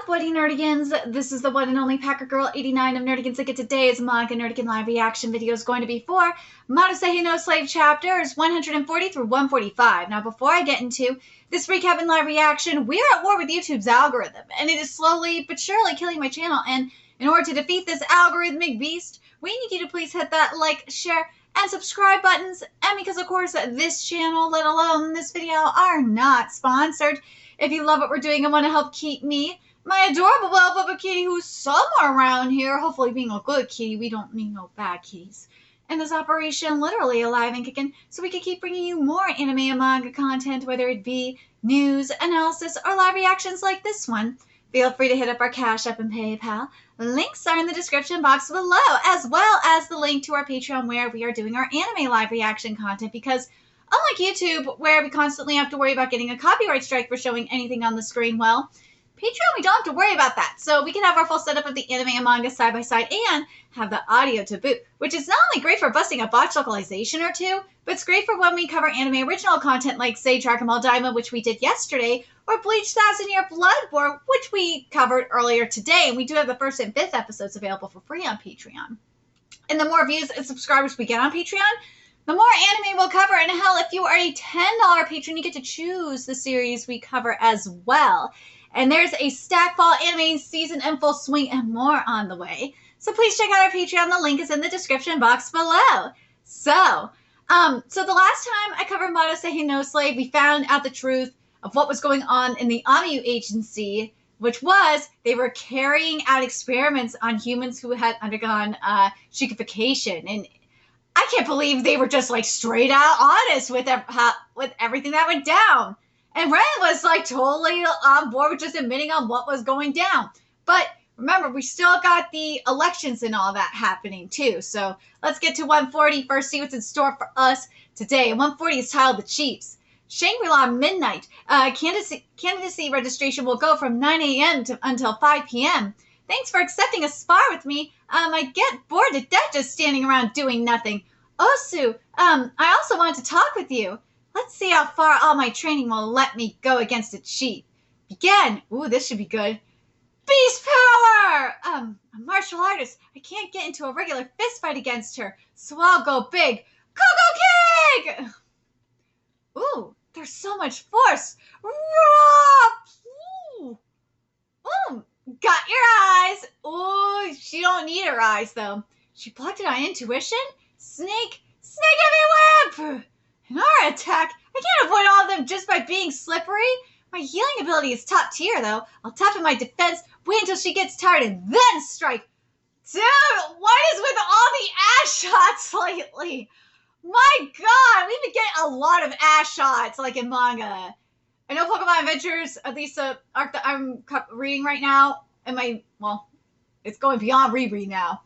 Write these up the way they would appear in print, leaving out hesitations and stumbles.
up, Bloody Nerdigans? This is the one and only Packer Girl 89 of Nerdigans. Again, today's Manga Nerdigan live reaction video is going to be for Mato Seihei no Slave chapters 140 through 145. Now, before I get into this recap and live reaction, we're at war with YouTube's algorithm, and it is slowly but surely killing my channel. And in order to defeat this algorithmic beast, we need you to please hit that like, share, and subscribe buttons. And because, of course, this channel, let alone this video, are not sponsored. If you love what we're doing and want to help keep me, my adorable Bubba kitty, who's somewhere around here, hopefully being a good kitty, we don't need no bad kitties, and this operation literally alive and kicking, so we can keep bringing you more anime and manga content, whether it be news, analysis, or live reactions like this one. Feel free to hit up our Cash App and PayPal. Links are in the description box below, as well as the link to our Patreon where we are doing our anime live reaction content, because unlike YouTube, where we constantly have to worry about getting a copyright strike for showing anything on the screen, well, Patreon, we don't have to worry about that. So we can have our full setup of the anime and manga side by side and have the audio to boot, which is not only great for busting a botched localization or two, but it's great for when we cover anime original content like, say, Dragon Ball Daima, which we did yesterday, or Bleach 1000-Year Blood War, which we covered earlier today. And we do have the 1st and 5th episodes available for free on Patreon. And the more views and subscribers we get on Patreon, the more anime we'll cover. And hell, if you are a $10 patron, you get to choose the series we cover as well. And there's a Stackfall anime season in full swing and more on the way. So please check out our Patreon. The link is in the description box below. So the last time I covered Mato Seihei no Slave, we found out the truth of what was going on in the AMU agency, which was they were carrying out experiments on humans who had undergone shikification. And I can't believe they were just like straight out honest with everything that went down. And REN was like totally on board with just admitting on what was going down. But remember, we still got the elections and all that happening too. So let's get to 140 first, see what's in store for us today. And 140 is titled The Chiefs. Shangri-La Midnight. Candidacy registration will go from 9 a.m. until 5 p.m. Thanks for accepting a spar with me. I get bored to death just standing around doing nothing. Osu, I also wanted to talk with you. Let's see how far all my training will let me go against a chief. Begin. Ooh, this should be good. Beast power! A martial artist. I can't get into a regular fist fight against her, so I'll go big. Coco King! Ooh, there's so much force. Ooh. Ooh, got your eyes. Ooh, she don't need her eyes, though. She blocked it on intuition? Snake heavy whip! In our attack, I can't avoid all of them just by being slippery. My healing ability is top tier, though. I'll tap in my defense, wait until she gets tired, and then strike. Dude, what is with all the ash shots lately? My God, we've been getting a lot of ash shots, like in manga. I know Pokemon Adventures, at least the arc that I'm reading right now, well, it's going beyond reread now,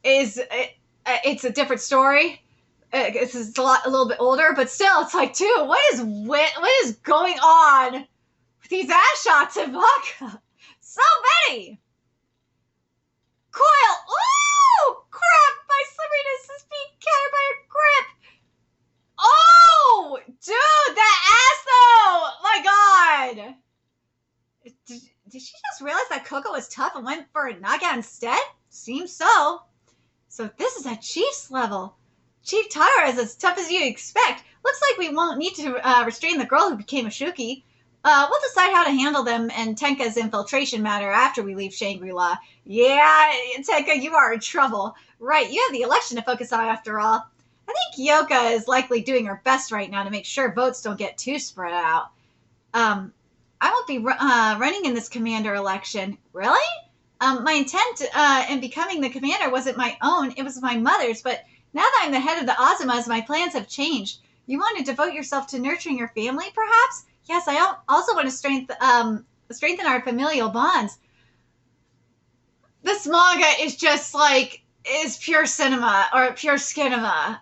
it's a different story. It's a little bit older, but still, it's like, dude, what is going on with these ass shots in manga? So many. Coil. Ooh, crap! My slipperiness is being countered by her grip. Oh, dude, that ass though. My God. Did she just realize that Coco was tough and went for a knockout instead? Seems so. So this is at Chief's level. Chief Tyra is as tough as you expect. Looks like we won't need to restrain the girl who became a Shuki. We'll decide how to handle them and Tenka's infiltration matter after we leave Shangri-La. Yeah, Tenka, you are in trouble. Right, you have the election to focus on after all. I think KYOUKA is likely doing her best right now to make sure votes don't get too spread out. I won't be running in this commander election. Really? My intent in becoming the commander wasn't my own, it was my mother's, but now that I'm the head of the Azumas, my plans have changed. You want to devote yourself to nurturing your family, perhaps? Yes, I also want to strengthen our familial bonds. This manga is just like, is pure cinema, or pure skinema.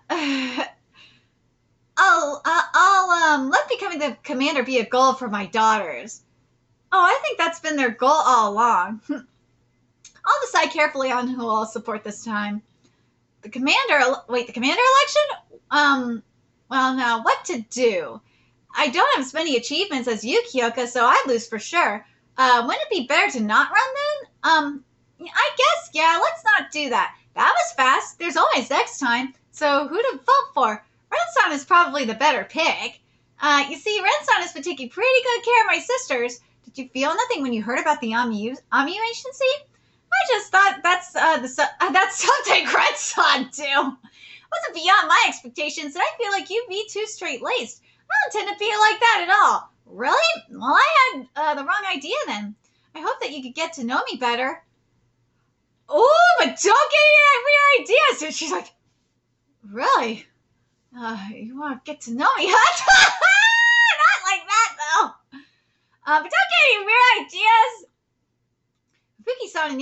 I'll let becoming the commander be a goal for my daughters. Oh, I think that's been their goal all along. I'll decide carefully on who I'll support this time. The commander election? Well, now, what to do? I don't have as many achievements as you, KYOUKA, so I'd lose for sure. Wouldn't it be better to not run then? I guess, yeah, let's not do that. That was fast. There's always next time. So who'd have vote for? Renson is probably the better pick. You see, Renson has been taking pretty good care of my sisters. Did you feel nothing when you heard about the Amu agency? I just thought that's something Renson do. Wasn't beyond my expectations, and I feel like you'd be too straight-laced. I don't tend to be like that at all. Really? Well, I had the wrong idea then. I hope that you could get to know me better. Oh, but don't get any weird ideas. And she's like, really? You want to get to know me, huh? Not like that, though. But don't get any weird ideas. Fuki-san and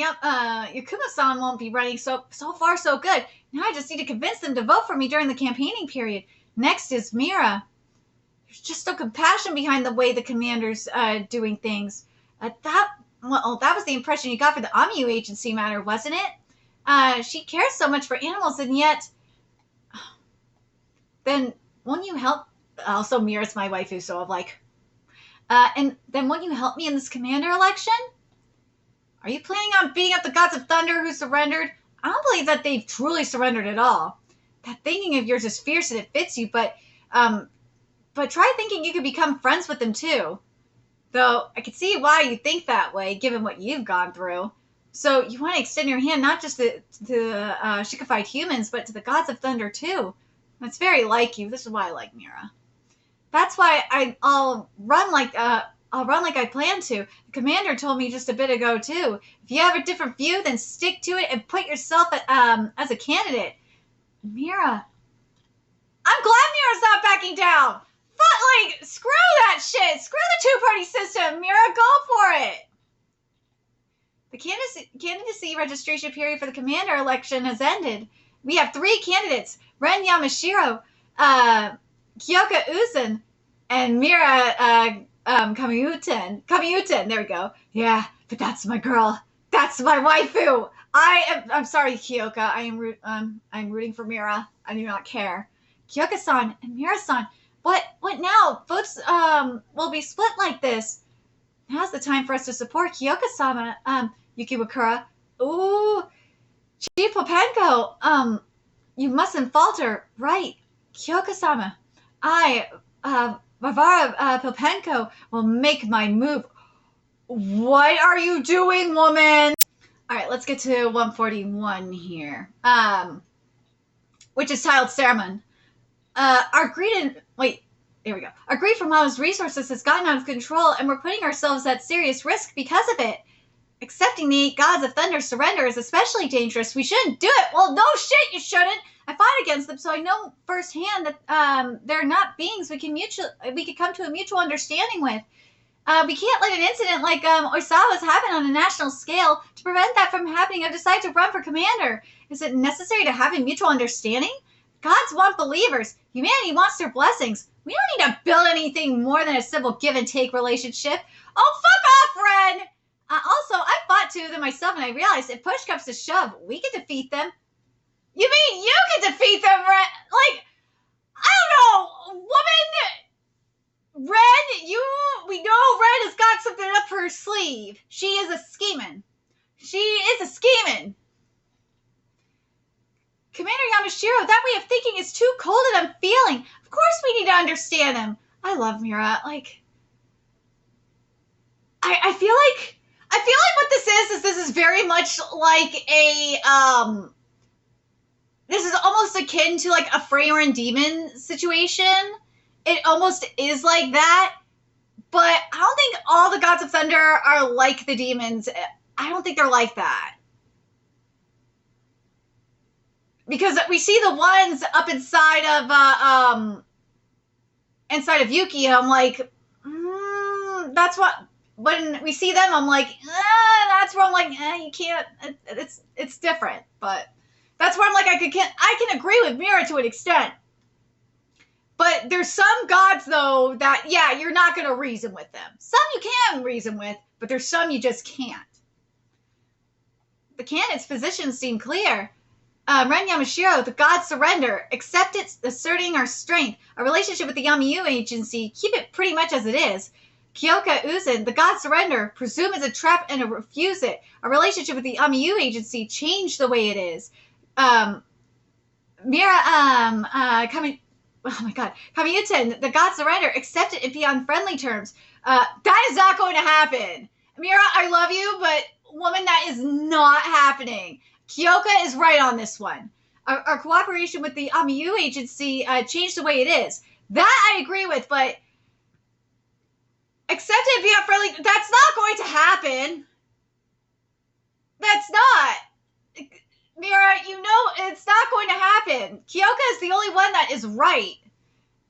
Yakuma-san won't be running, so far so good. Now I just need to convince them to vote for me during the campaigning period. Next is Mira. There's just no compassion behind the way the commander's doing things. That was the impression you got for the Amu agency matter, wasn't it? She cares so much for animals, and yet... Then won't you help... Also, Mira's my waifu, so I'm like... and then won't you help me in this commander election? Are you planning on beating up the gods of thunder who surrendered? I don't believe that they've truly surrendered at all. That thinking of yours is fierce and it fits you, but try thinking you could become friends with them too. Though I can see why you think that way, given what you've gone through. So you want to extend your hand not just to Shikified humans, but to the gods of thunder too. That's very like you. This is why I like Mira. That's why I'll run like I plan to. The commander told me just a bit ago too. If you have a different view, then stick to it and put yourself as a candidate. Mira, I'm glad Mira's not backing down. But like, screw that shit. Screw the two-party system. Mira, go for it. The candidacy registration period for the commander election has ended. We have 3 candidates: Ren Yamashiro, KYOUKA Uzan, and Mira Kamiyuten. There we go. Yeah, but that's my girl. That's my waifu. I'm sorry, KYOUKA. I'm rooting for Mira. I do not care. KYOUKA-san and Mira-san. What now? Votes will be split like this. Now's the time for us to support KYOUKA-sama, Yukiwakura. Ooh, Chief Popenko. You mustn't falter. Right, KYOUKA-sama. Varvara Popenko will make my move. What are you doing, woman? All right, let's get to 141 here. Which is tiled Ceremon. Our greed for Mama's resources has gotten out of control, and we're putting ourselves at serious risk because of it. Accepting the 8 gods of thunder surrender is especially dangerous. We shouldn't do it. Well, no shit, you shouldn't. I fought against them, so I know firsthand that they're not beings we could come to a mutual understanding with. We can't let an incident like Oisawa's happen on a national scale. To prevent that from happening, I've decided to run for commander. Is it necessary to have a mutual understanding? Gods want believers. Humanity wants their blessings. We don't need to build anything more than a simple give-and-take relationship. Oh, fuck off, Ren! Also, I fought 2 of them myself, and I realized if push comes to shove, we can defeat them. You mean you can defeat them, Ren? Like, I don't know, woman! Ren, we know Ren has got something up her sleeve. She is a scheming. Commander Yamashiro, that way of thinking is too cold and unfeeling. Of course we need to understand him. I love Mira. Like, I feel like what this is very much like this is almost akin to like a Freyr and Demon situation. It almost is like that, but I don't think all the gods of thunder are like the demons. I don't think they're like that. Because we see the ones up inside of Yuki, and I'm like, that's what, when we see them, I'm like, that's where I'm like, you can't, it's different, but that's where I'm like, I can agree with Mira to an extent. But there's some gods, though, that, yeah, you're not going to reason with them. Some you can reason with, but there's some you just can't. The candidate's positions seem clear. Ren Yamashiro, the gods surrender. Accept it, asserting our strength. Our relationship with the Yamu agency, keep it pretty much as it is. KYOUKA Uzan, the god surrender, presume it's a trap and refuse it. Our relationship with the AMIU agency changed the way it is. Mira, oh my god, Kamiyutin, the god surrender, accept it and be on friendly terms. That is not going to happen. Mira, I love you, but woman, that is not happening. KYOUKA is right on this one. Our cooperation with the AMIU agency changed the way it is. That I agree with, but accept it and be on friendly, that's not going to happen. That's not. Mira, you know it's not going to happen. KYOUKA is the only one that is right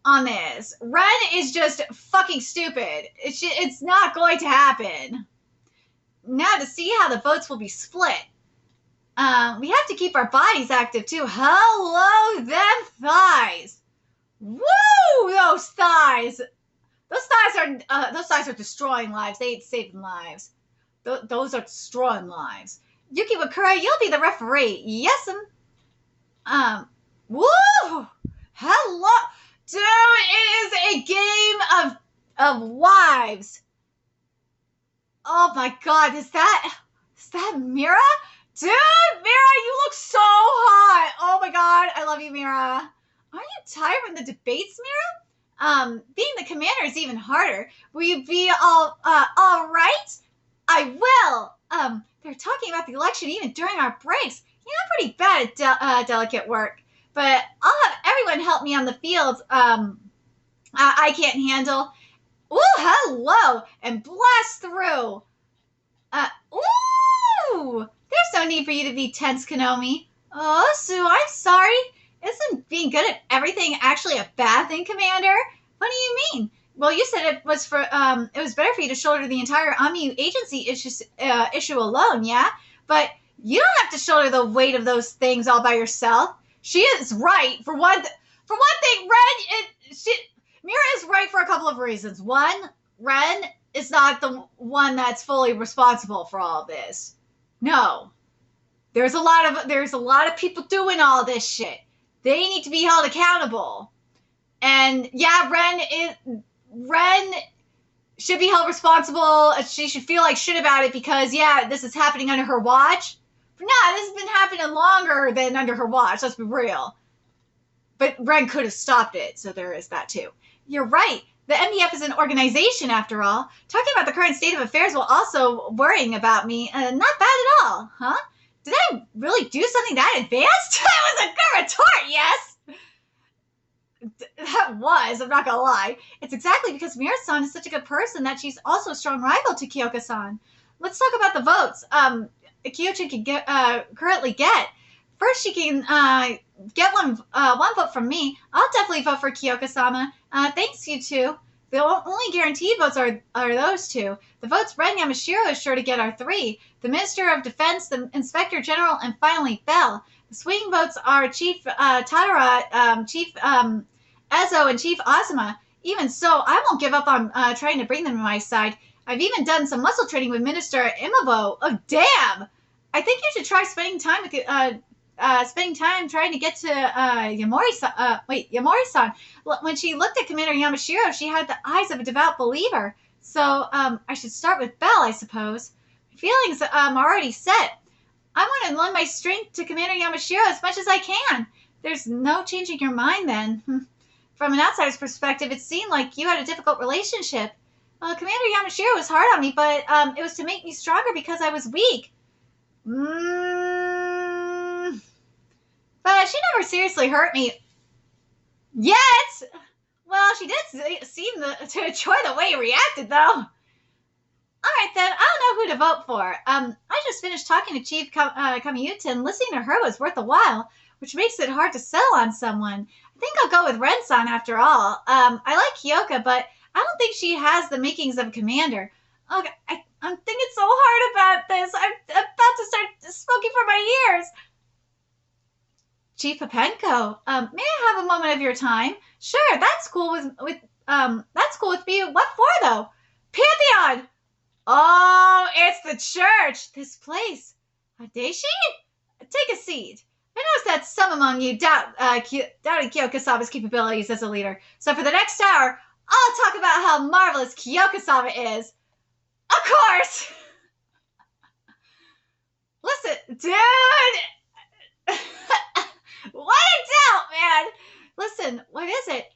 on this. REN is just fucking stupid. It's not going to happen. Now to see how the votes will be split. We have to keep our bodies active too. Hello, them thighs. Woo, those thighs. Those thighs are destroying lives. They ain't saving lives. Those are destroying lives. Yuki Wakura, you'll be the referee. Yes, woo! Hello! Dude, it is a game of wives. Oh my god, is that Mira? Dude, Mira, you look so hot. Oh my god, I love you, Mira. Aren't you tired from the debates, Mira? Being the commander is even harder. Will you be all right? I will. They're talking about the election even during our breaks. You know, I'm pretty bad at delicate work. But I'll have everyone help me on the field. I can't handle. Ooh, hello. And blast through. Ooh. There's no need for you to be tense, Konomi. Oh, Sue, I'm sorry. Isn't being good at everything actually a bad thing, Commander? What do you mean? Well, you said it was better for you to shoulder the entire AMIU agency issue alone, yeah? But you don't have to shoulder the weight of those things all by yourself. She is right. For one thing, Mira is right for a couple of reasons. One, REN is not the one that's fully responsible for all of this. No. There's a lot of people doing all this shit. They need to be held accountable. And yeah, REN should be held responsible. She should feel like shit about it because, yeah, this is happening under her watch. But nah, this has been happening longer than under her watch. Let's be real. But REN could have stopped it, so there is that too. You're right. The MDF is an organization, after all. Talking about the current state of affairs while also worrying about me, not bad at all, huh? Did I really do something that advanced? That was a good retort, yes! That was, I'm not gonna lie. It's exactly because Mira-san is such a good person that she's also a strong rival to KYOUKA-san. Let's talk about the votes. Kyochi can currently get. First, she can get one vote from me. I'll definitely vote for KYOUKA-sama. Thanks, you two. The only guaranteed votes are those two. The votes Ren Yamashiro is sure to get are 3. The Minister of Defense, the Inspector General, and finally Bell. The swing votes are Chief Tadara, Chief Ezo, and Chief Azuma. Even so, I won't give up on trying to bring them to my side. I've even done some muscle training with Minister Imavo. Oh, damn! I think you should try spending time trying to get to Yamori-san. When she looked at Commander Yamashiro, she had the eyes of a devout believer. So, I should start with Bell, I suppose. My feelings are already set. I want to lend my strength to Commander Yamashiro as much as I can. There's no changing your mind then. From an outsider's perspective, it seemed like you had a difficult relationship. Commander Yamashiro was hard on me, but it was to make me stronger because I was weak. But she never seriously hurt me. Yet! Well, she did seem to enjoy the way you reacted, though. Alright then, I don't know who to vote for. I just finished talking to Chief Kamiyuta, and listening to her was worth a while, which makes it hard to settle on someone. I think I'll go with Ren-san after all. I like KYOUKA, but I don't think she has the makings of a commander. Okay, I'm thinking so hard about this. I'm about to start smoking for my ears. Chief Papenko, may I have a moment of your time? Sure, that's cool that's cool with me. What for though? Pantheon! Oh, it's the church. This place. Adeshi? Take a seat. I noticed that some among you doubted KYOUKA-sama's capabilities as a leader. So for the next hour, I'll talk about how marvelous KYOUKA-sama is. Of course! Listen, dude! What a doubt, man! Listen, what is it?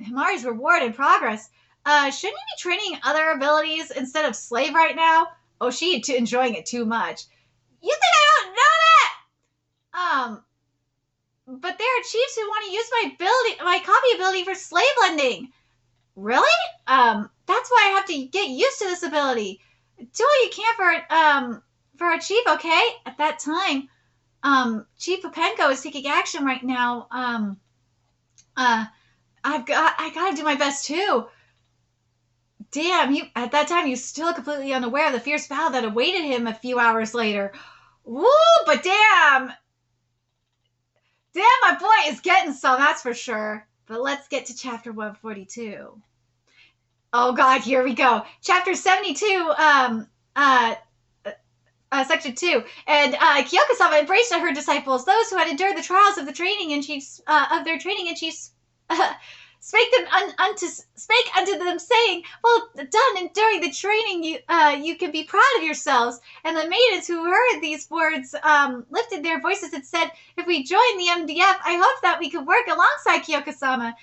Himari's reward in progress. Shouldn't he be training other abilities instead of slave right now? Oh, she enjoying it too much. You think I don't know that? But there are chiefs who want to use my copy ability for slave lending. Really? That's why I have to get used to this ability. Do all you can for our chief, okay? At that time, Chief Papenko is taking action right now. I gotta do my best too. Damn, at that time you still completely unaware of the fierce battle that awaited him a few hours later. Woo, but damn, my boy is getting some, that's for sure. But let's get to chapter 142. Oh god, here we go. Chapter 72, section 2. And KYOUKA-sama embraced her disciples, those who had endured the trials of the training and chiefs spake unto them, saying, "Well done, and during the training you can be proud of yourselves." And the maidens who heard these words lifted their voices and said, "If we join the MDF, I hope that we could work alongside KYOUKA-sama.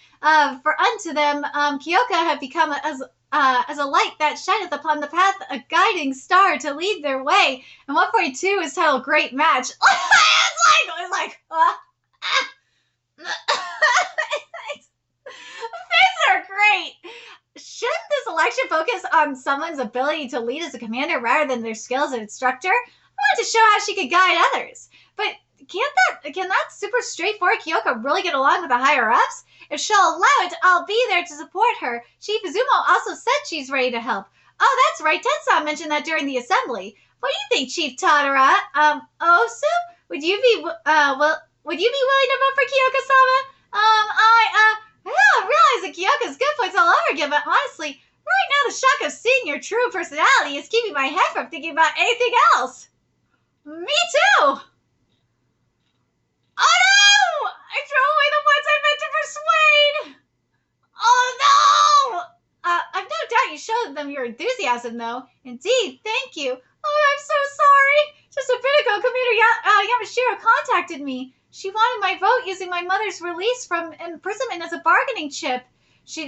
For unto them KYOUKA had become as a light that shineth upon the path, a guiding star to lead their way." And 142 is titled Great Match. it's like These are great. Shouldn't this election focus on someone's ability to lead as a commander rather than their skills as an instructor? I want to show how she could guide others. But can that super straightforward KYOUKA really get along with the higher ups? If she'll allow it, I'll be there to support her. Chief Izumo also said she's ready to help. Oh, that's right. Tensa mentioned that during the assembly. What do you think, Chief Tadara? Osu? Would you be willing to vote for KYOUKA-sama? I don't realize that KYOUKA's good points all over again, but honestly, right now the shock of seeing your true personality is keeping my head from thinking about anything else. Me too! Oh no! I threw away the ones I meant to persuade! Oh no! I've no doubt you showed them your enthusiasm, though. Indeed, thank you. Oh, I'm so sorry. Just a bit ago, Commander Yamashiro contacted me. She wanted my vote using my mother's release from imprisonment as a bargaining chip.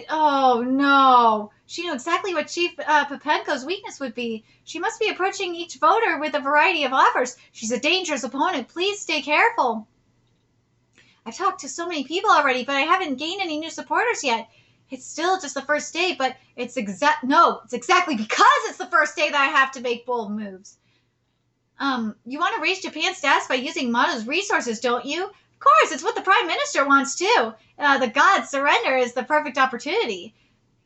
Oh no. She knew exactly what Chief Papenko's weakness would be. She must be approaching each voter with a variety of offers. She's a dangerous opponent. Please stay careful. I've talked to so many people already, but I haven't gained any new supporters yet. It's still just the first day, but it's exactly because it's the first day that I have to make bold moves. You want to raise Japan's status by using Mato's resources, don't you? Of course, it's what the Prime Minister wants too. The gods' surrender is the perfect opportunity.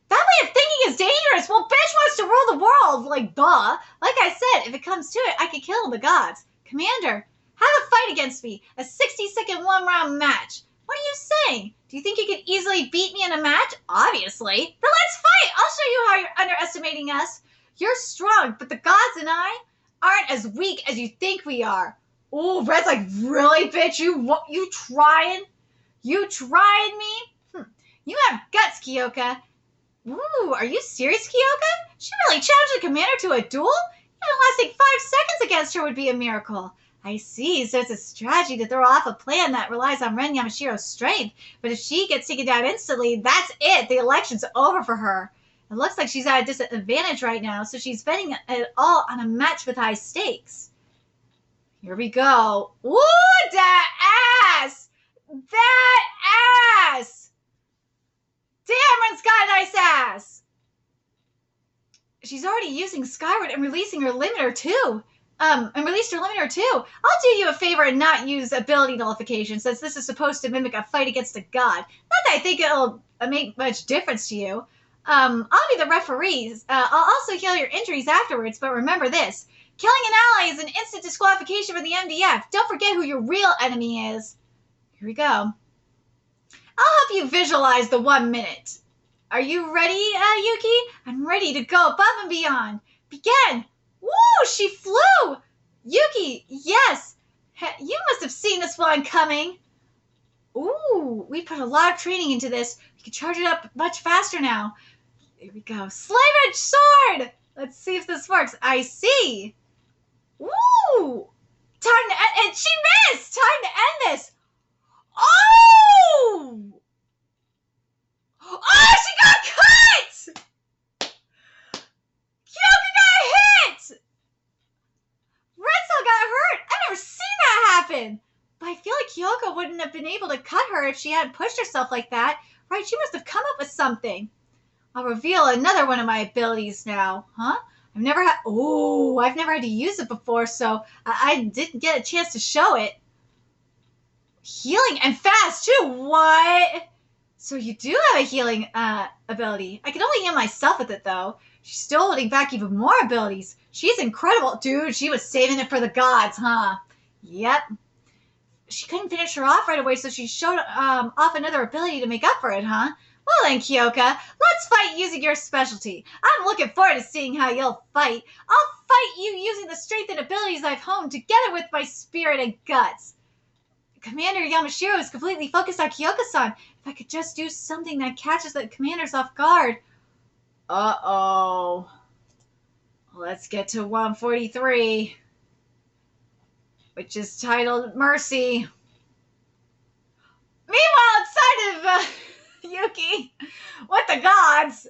That way of thinking is dangerous. Well, bitch wants to rule the world. Like, duh. Like I said, if it comes to it, I could kill the gods. Commander, have a fight against me. A 60-second one-round match. What are you saying? Do you think you can easily beat me in a match? Obviously. Then let's fight. I'll show you how you're underestimating us. You're strong, but the gods and I aren't as weak as you think we are. Oh, Red's like, really, bitch? You trying? You trying me? You have guts, KYOUKA. Ooh, are you serious, KYOUKA? She really challenged the commander to a duel? Even lasting 5 seconds against her would be a miracle. I see, so it's a strategy to throw off a plan that relies on Ren Yamashiro's strength. But if she gets taken down instantly, that's it. The election's over for her. It looks like she's at a disadvantage right now, so she's betting it all on a match with high stakes. Here we go. Ooh, that ass! That ass! Damn, Ren's got a nice ass! She's already using Skyward and releasing her limiter too. Released her limiter too. I'll do you a favor and not use ability nullification, since this is supposed to mimic a fight against a god. Not that I think it'll make much difference to you. I'll be the referee. I'll also heal your injuries afterwards, but remember this. Killing an ally is an instant disqualification for the MDF. Don't forget who your real enemy is. Here we go. I'll help you visualize the 1 minute. Are you ready, Yuki? I'm ready to go above and beyond. Begin! Woo! She flew! Yuki, yes! You must have seen this one coming. Ooh, we put a lot of training into this. We can charge it up much faster now. Here we go. Slave Edge Sword! Let's see if this works. I see. Woo! Time to end. And she missed! Time to end this. Oh! Oh, she got cut! KYOUKA got hit! Redcell got hurt. I've never seen that happen. But I feel like KYOUKA wouldn't have been able to cut her if she hadn't pushed herself like that. Right? She must have come up with something. I'll reveal another one of my abilities now. Huh? I've never had to use it before, so I didn't get a chance to show it. Healing and fast, too. What? So you do have a healing ability. I can only heal myself with it, though. She's still holding back even more abilities. She's incredible. Dude, she was saving it for the gods, huh? Yep. She couldn't finish her off right away, so she showed off another ability to make up for it, huh? Well then, KYOUKA, let's fight using your specialty. I'm looking forward to seeing how you'll fight. I'll fight you using the strength and abilities I've honed together with my spirit and guts. Commander Yamashiro is completely focused on KYOUKA-san. If I could just do something that catches the commanders off guard. Uh-oh. Let's get to 143, which is titled Mercy. Meanwhile, inside of Yuki, with the gods,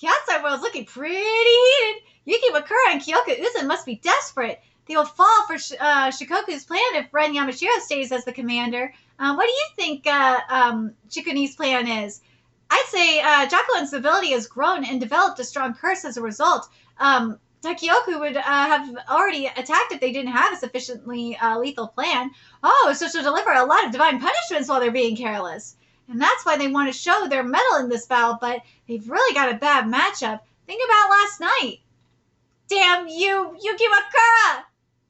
the outside world's looking pretty heated. Yuki Wakura and Kyoka Uzen must be desperate. They will fall for Shikoku's plan if Ren Yamashiro stays as the commander. What do you think Shikuni's plan is? I'd say Jacqueline's ability has grown and developed a strong curse as a result. Takioku would have already attacked if they didn't have a sufficiently lethal plan. Oh, so she'll deliver a lot of divine punishments while they're being careless. And that's why they want to show their mettle in this battle, but they've really got a bad matchup. Think about last night. Damn you, Yuki Wakura!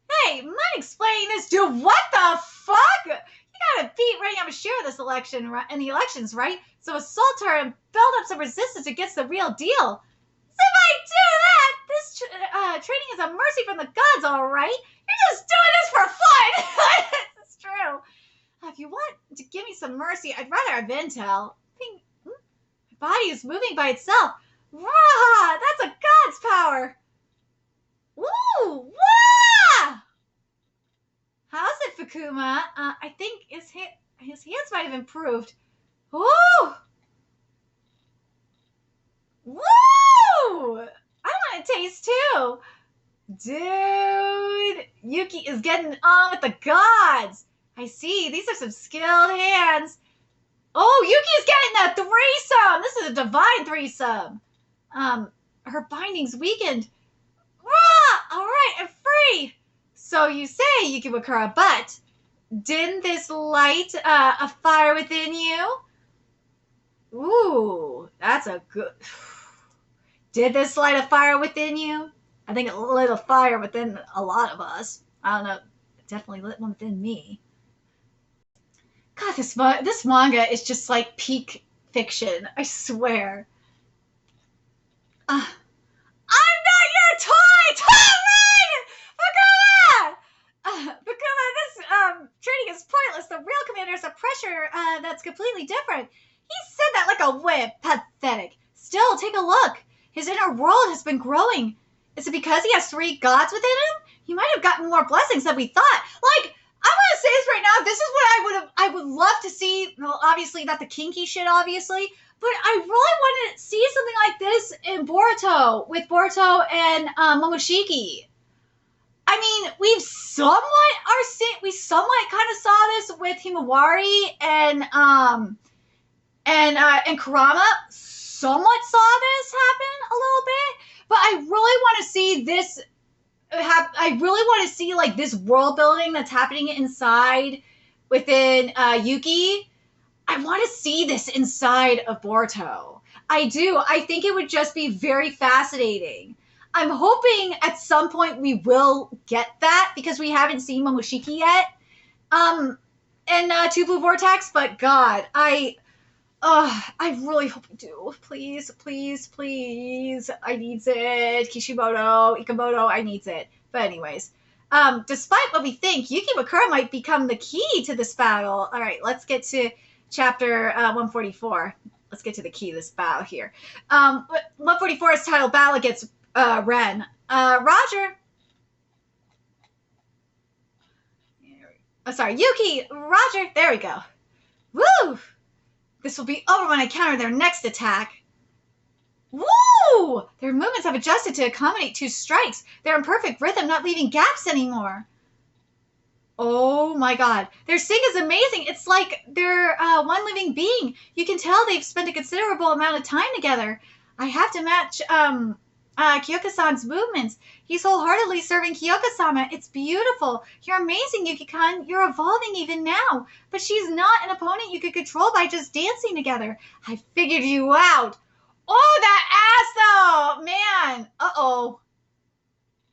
Hey, mind explaining this? Dude, what the fuck? You gotta beat Ren Yamashiro this election in the elections, right? So assault her and build up some resistance against the real deal. So if I do that, this training is a mercy from the gods, all right? You're just doing this for fun. It's true. If you want to give me some mercy, I'd rather have intel. My body is moving by itself. Rah! That's a god's power. Woo! Wah! How's it, Fukuma? I think his hands might have improved. Woo! Woo! I want to taste too. Dude, Yuki is getting on with the gods. I see. These are some skilled hands. Oh, Yuki's getting a threesome. This is a divine threesome. Her binding's weakened. Rah! All right, I'm free. So you say, Yuki Wakura, but didn't this light a fire within you? Ooh, that's a good... Did this light a fire within you? I think it lit a fire within a lot of us. I don't know. It definitely lit one within me. God, this manga is just like peak fiction. I swear. I'm not your toy! Fukuma! Fukuma, this training is pointless. The real commander is a pressure that's completely different. He said that like a whip. Pathetic. Still, take a look. His inner world has been growing. Is it because he has 3 gods within him? He might have gotten more blessings than we thought. Like, I'm gonna say this right now. This is what I would love to see. Well, obviously not the kinky shit, obviously, but I really want to see something like this in Boruto with Boruto and Momoshiki. I mean, we somewhat kind of saw this with Himawari and Kurama. Somewhat saw this happen a little bit, but I really want to see this. I really want to see like this world building that's happening inside within Yuki. I want to see this inside of Boruto. I do. I think it would just be very fascinating. I'm hoping at some point we will get that because we haven't seen Momoshiki yet. And Two Blue Vortex, but God, I really hope we do. Please, please, please. I needs it. Kishimoto, Ikamoto, I needs it. But anyways, Despite what we think, Yuki Wakura might become the key to this battle. All right, let's get to chapter 144. Let's get to the key of this battle here. 144 is titled Battle Against Ren. Roger. Sorry, Yuki. Roger. There we go. Woo! This will be over when I counter their next attack. Woo! Their movements have adjusted to accommodate 2 strikes. They're in perfect rhythm, not leaving gaps anymore. Oh my god. Their sing is amazing. It's like they're one living being. You can tell they've spent a considerable amount of time together. I have to match KYOUKA-san's movements. He's wholeheartedly serving KYOUKA-sama. It's beautiful. You're amazing, Yuki-kan. You're evolving even now. But she's not an opponent you could control by just dancing together. I figured you out. Oh, that ass, though. Man. Uh-oh.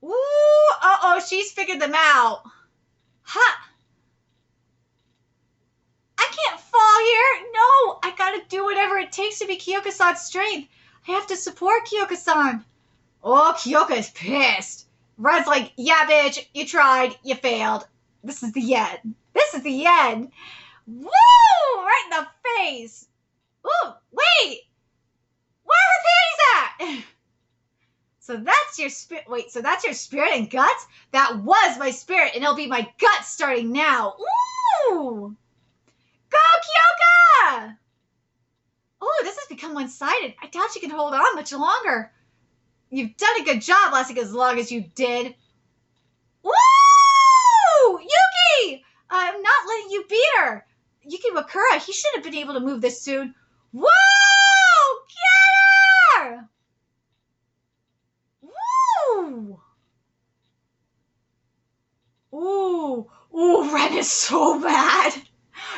Ooh, uh-oh. She's figured them out. Ha! I can't fall here. No, I gotta do whatever it takes to be KYOUKA-san's strength. I have to support KYOUKA-san. Oh, KYOUKA is pissed. Ren's like, yeah, bitch, you tried, you failed. This is the end. This is the end. Woo! Right in the face. Ooh, wait. Where are her panties at? So that's your spirit. Wait, so that's your spirit and guts? That was my spirit, and it'll be my guts starting now. Ooh! Go, KYOUKA! Oh, this has become one-sided. I doubt you can hold on much longer. You've done a good job lasting as long as you did. Woo! Yuki! I'm not letting you beat her. Yuki Wakura, he shouldn't have been able to move this soon. Woo! Get her! Woo! Ooh. Ooh, Ren is so mad.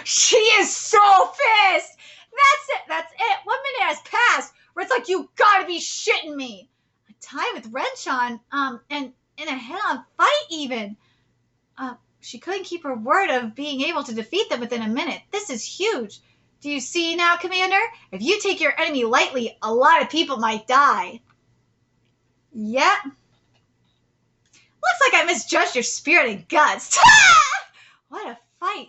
She is so pissed. That's it. That's it. 1 minute has passed where it's like, you gotta be shitting me. A tie with Ren-chan, and in a head-on fight even. She couldn't keep her word of being able to defeat them within a minute. This is huge. Do you see now, Commander? If you take your enemy lightly, a lot of people might die. Yep. Looks like I misjudged your spirit and guts. What a fight.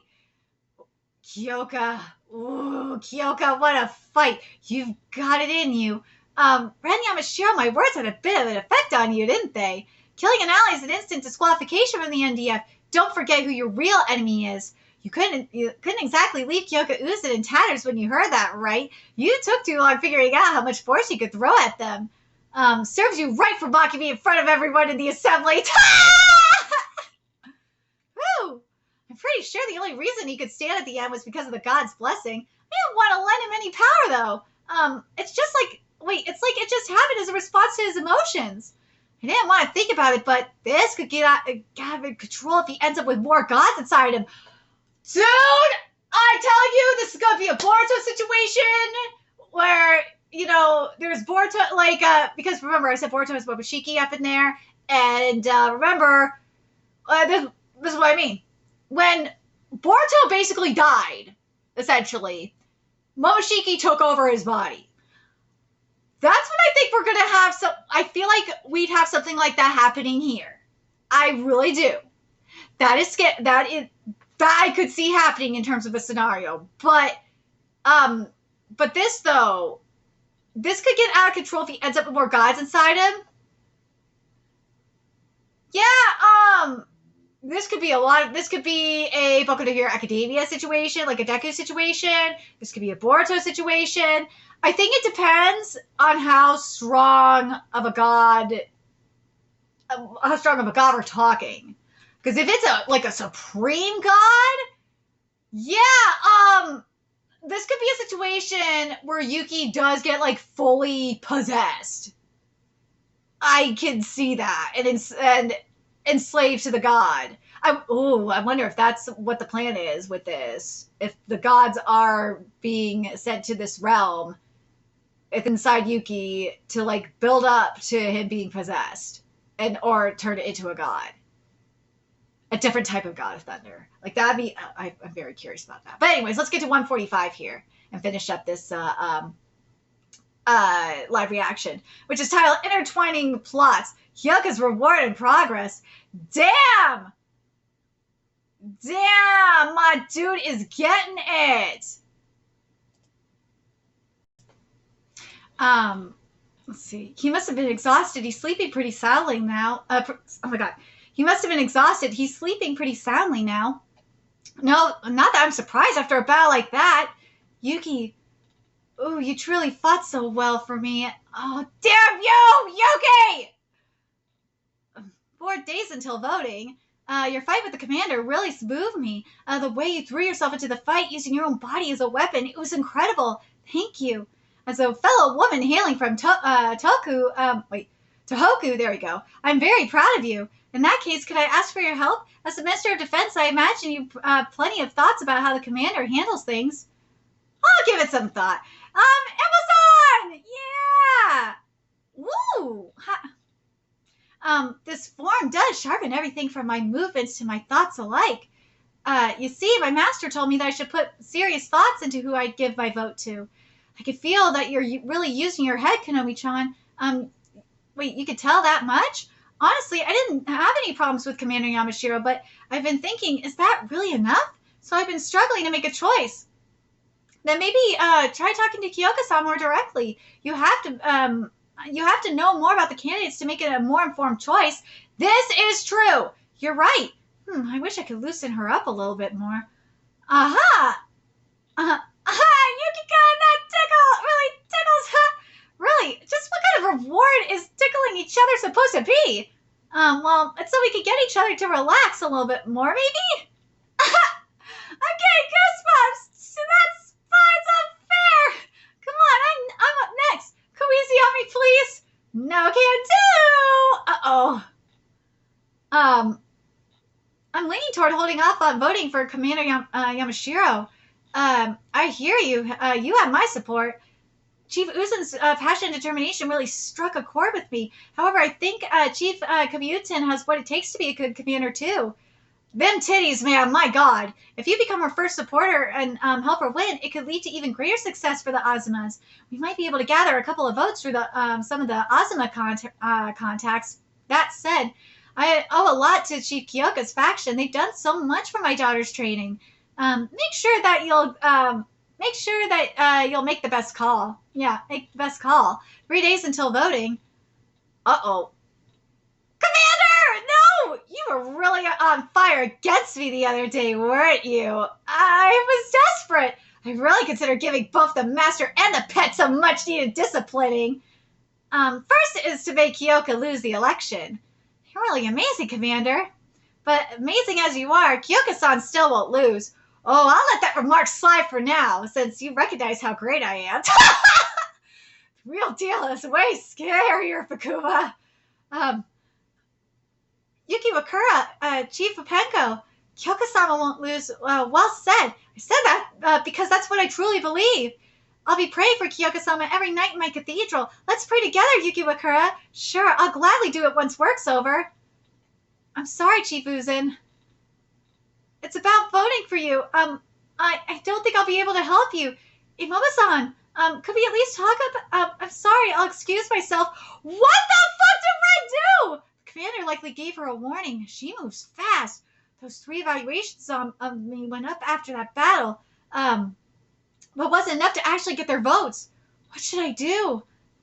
KYOUKA. Ooh, KYOUKA, what a fight. You've got it in you. Ren Yamashiro, my words had a bit of an effect on you, didn't they? Killing an ally is an instant disqualification from the NDF. Don't forget who your real enemy is. You couldn't exactly leave KYOUKA oozing in tatters when you heard that, right? You took too long figuring out how much force you could throw at them. Serves you right for mocking me in front of everyone in the assembly. Woo! I'm pretty sure the only reason he could stand at the end was because of the god's blessing. I didn't want to lend him any power, though. It's just like, it's like it just happened as a response to his emotions. I didn't want to think about it, but this could get out of control if he ends up with more gods inside him. Dude, I tell you, this is going to be a Boruto situation where, you know, there's Boruto, because remember, I said Boruto has Momoshiki up in there, and remember, this is what I mean. When Boruto basically died, essentially, Momoshiki took over his body. That's when I think we're going to have I feel like we'd have something like that happening here. I really do. That I could see happening in terms of a scenario. But this, though, this could get out of control if he ends up with more gods inside him. Yeah, this could be this could be a Boku no Hero Academia situation, like a Deku situation. This could be a Boruto situation. I think it depends on how strong of a god we're talking. Because if it's a supreme god, yeah, this could be a situation where Yuki does get fully possessed. I can see that and enslaved to the god. I wonder if that's what the plan is with this. If the gods are being sent to this realm, it's inside Yuki to build up to him being possessed or turn it into a god. A different type of god of thunder. That'd be, I'm very curious about that. But anyways, let's get to 145 here and finish up this live reaction, which is titled Intertwining Plots. KYOUKA's reward in progress. Damn! Damn! My dude is getting it! Let's see. He must have been exhausted. He's sleeping pretty soundly now. Oh my god. He must have been exhausted. He's sleeping pretty soundly now. No, not that I'm surprised after a battle like that. Yuki, ooh, you truly fought so well for me. Oh, damn you, Yuki! 4 days until voting. Your fight with the commander really moved me. The way you threw yourself into the fight using your own body as a weapon, it was incredible. Thank you. As a fellow woman hailing from Tohoku, there we go. I'm very proud of you. In that case, could I ask for your help? As the Minister of Defense, I imagine you plenty of thoughts about how the commander handles things. I'll give it some thought. Amazon! Yeah! Woo! This form does sharpen everything from my movements to my thoughts alike. You see, my master told me that I should put serious thoughts into who I'd give my vote to. I could feel that you're really using your head, Konomi-chan. Wait, you could tell that much? Honestly, I didn't have any problems with Commander Yamashiro, but I've been thinking, is that really enough? So I've been struggling to make a choice. Then maybe try talking to KYOUKA-san more directly. You have to know more about the candidates to make it a more informed choice. This is true. You're right. I wish I could loosen her up a little bit more. Aha! Yukika, that really tickles. Really? Just what kind of reward is tickling each other supposed to be? Well, it's so we could get each other to relax a little bit more, maybe? I'm getting goosebumps. That's unfair. Come on, I'm up next. Come easy on me, please. No can do. I'm leaning toward holding off on voting for Commander Yamashiro. I hear you. You have my support. Chief Uzen's passion and determination really struck a chord with me. However, I think Chief Kabutin has what it takes to be a good commander, too. Them titties, man, my god. If you become her first supporter and help her win, it could lead to even greater success for the Azumas. We might be able to gather a couple of votes through the some of the Azuma contacts. That said, I owe a lot to Chief KYOUKA's faction. They've done so much for my daughter's training. Make sure that you'll make the best call. Yeah, make the best call. 3 days until voting. Uh-oh. Commander! No! You were really on fire against me the other day, weren't you? I was desperate. I really considered giving both the master and the pet some much-needed disciplining. First is to make KYOUKA lose the election. You're really amazing, Commander. But amazing as you are, KYOUKA-san still won't lose. Oh, I'll let that remark slide for now, since you recognize how great I am. The real deal is way scarier, Fukuma. Yuki Wakura, Chief of Penko, KYOUKA-sama won't lose. Well said. I said that because that's what I truly believe. I'll be praying for KYOUKA-sama every night in my cathedral. Let's pray together, Yuki Wakura. Sure, I'll gladly do it once work's over. I'm sorry, Chief Uzen. It's about voting for you. I don't think I'll be able to help you. Imomo-san, could we at least talk about... I'm sorry, I'll excuse myself. What the fuck did Red do? The commander likely gave her a warning. She moves fast. Those 3 evaluations of me went up after that battle. But wasn't enough to actually get their votes. What should I do?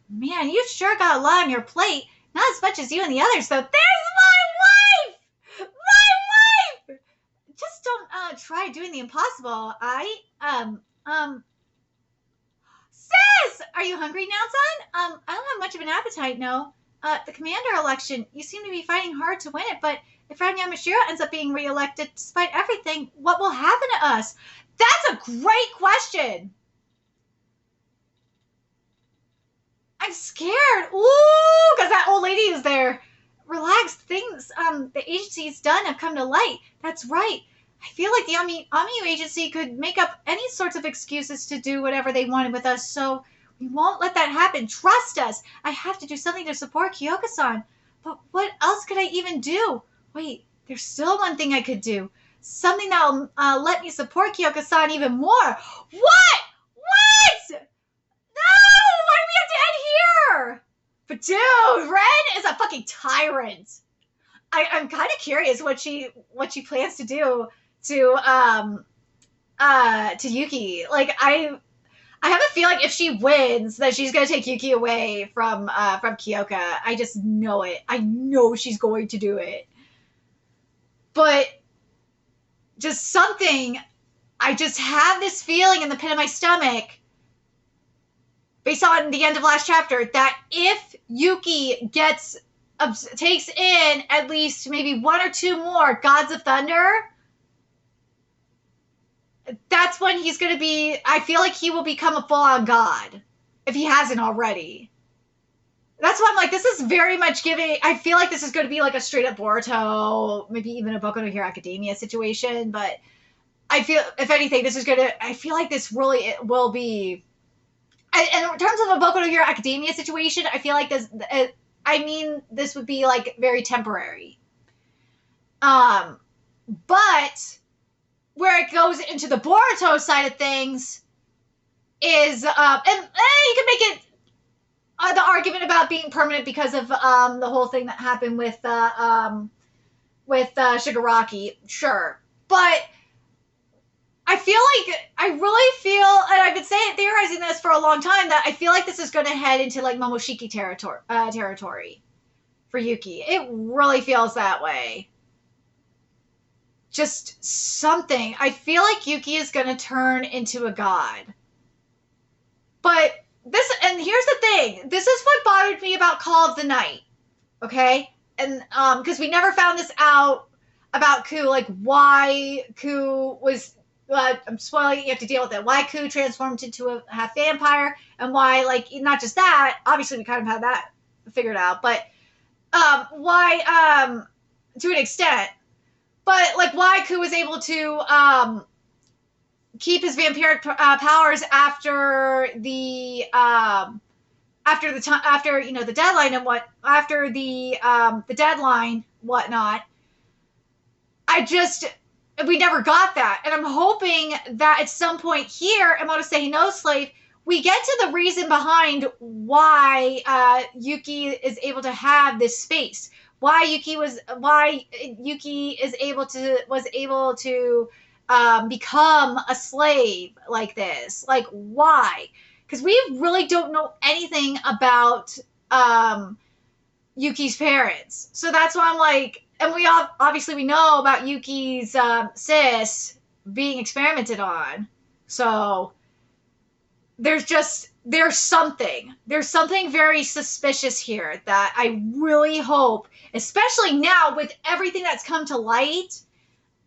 Man, you sure got a lot on your plate. Not as much as you and the others, though. There's my wife! My wife! Just don't try doing the impossible. Sis! Are you hungry now, son? I don't have much of an appetite, no. The commander election, you seem to be fighting hard to win it, but if Ren Yamashiro ends up being re-elected despite everything, what will happen to us? That's a great question. I'm scared. Ooh, because that old lady is there. Relax, things the agency's done have come to light. That's right. I feel like the Amu agency could make up any sorts of excuses to do whatever they wanted with us, so we won't let that happen. Trust us. I have to do something to support KYOUKA-san. But what else could I even do? Wait, there's still one thing I could do. Something that'll let me support KYOUKA-san even more. What? What? No! Why do we have to end here? But dude, Ren is a fucking tyrant. I'm kind of curious what she plans to do to Yuki. Like I have a feeling if she wins that she's gonna take Yuki away from KYOUKA. I just know it. I know she's going to do it. But just something, I just have this feeling in the pit of my stomach, based on the end of last chapter, that if Yuki takes in at least maybe 1 or 2 more Gods of Thunder, that's when he's going to be, I feel like he will become a full-on god, if he hasn't already. That's why I'm like, this is very much giving, I feel like this is going to be like a straight-up Boruto, maybe even a Boku no Hero Academia situation, but I feel, if anything, this is going to, I feel like this really will be, and in terms of a Boku no Hero Academia situation, I feel like this, this would be like very temporary. But where it goes into the Boruto side of things is, and you can make it the argument about being permanent because of the whole thing that happened with Shigaraki, sure. But I feel like, I really feel, and I've been theorizing this for a long time, that I feel like this is going to head into like Momoshiki territory for Yuki. It really feels that way. Just something. I feel like Yuki is going to turn into a god. But this, and here's the thing, this is what bothered me about Call of the Night, okay? And, because we never found this out about Ku, like, why Ku was, I'm spoiling it, you have to deal with it, why Ku transformed into a half vampire, and why, like, not just that, obviously we kind of had that figured out, but, why, to an extent, but, like, why Ku was able to, keep his vampiric powers after the you know, the deadline and the deadline, whatnot. We never got that, and I'm hoping that at some point here in Mato Seihei No Slave we get to the reason behind why Yuki is able to have this space. Why Yuki was able to become a slave like this. Like, why? Because we really don't know anything about Yuki's parents. So that's why I'm like, and we obviously we know about Yuki's sis being experimented on. So there's something very suspicious here that I really hope, especially now with everything that's come to light,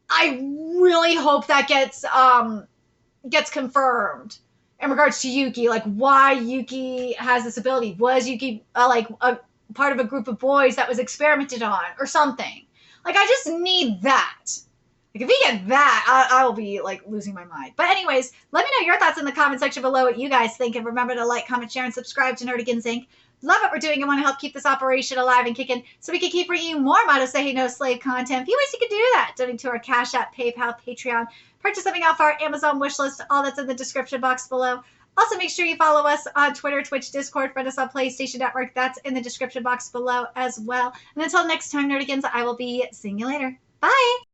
I really hope that gets confirmed in regards to Yuki, like why Yuki has this ability. Was Yuki like a part of a group of boys that was experimented on or something? Like, I just need that. Like, if we get that, I will be like losing my mind. But anyways, let me know your thoughts in the comment section below, what you guys think, and remember to like, comment, share, and subscribe to Nerdigans Inc. Love what we're doing and want to help keep this operation alive and kicking so we can keep bringing you more Mato Seihei No Slave content. A few ways you can do that: donate to our Cash App, PayPal, Patreon, purchase something off our Amazon wishlist, all that's in the description box below. Also, make sure you follow us on Twitter, Twitch, Discord, friend us on PlayStation Network. That's in the description box below as well. And until next time, Nerdigans, I will be seeing you later. Bye!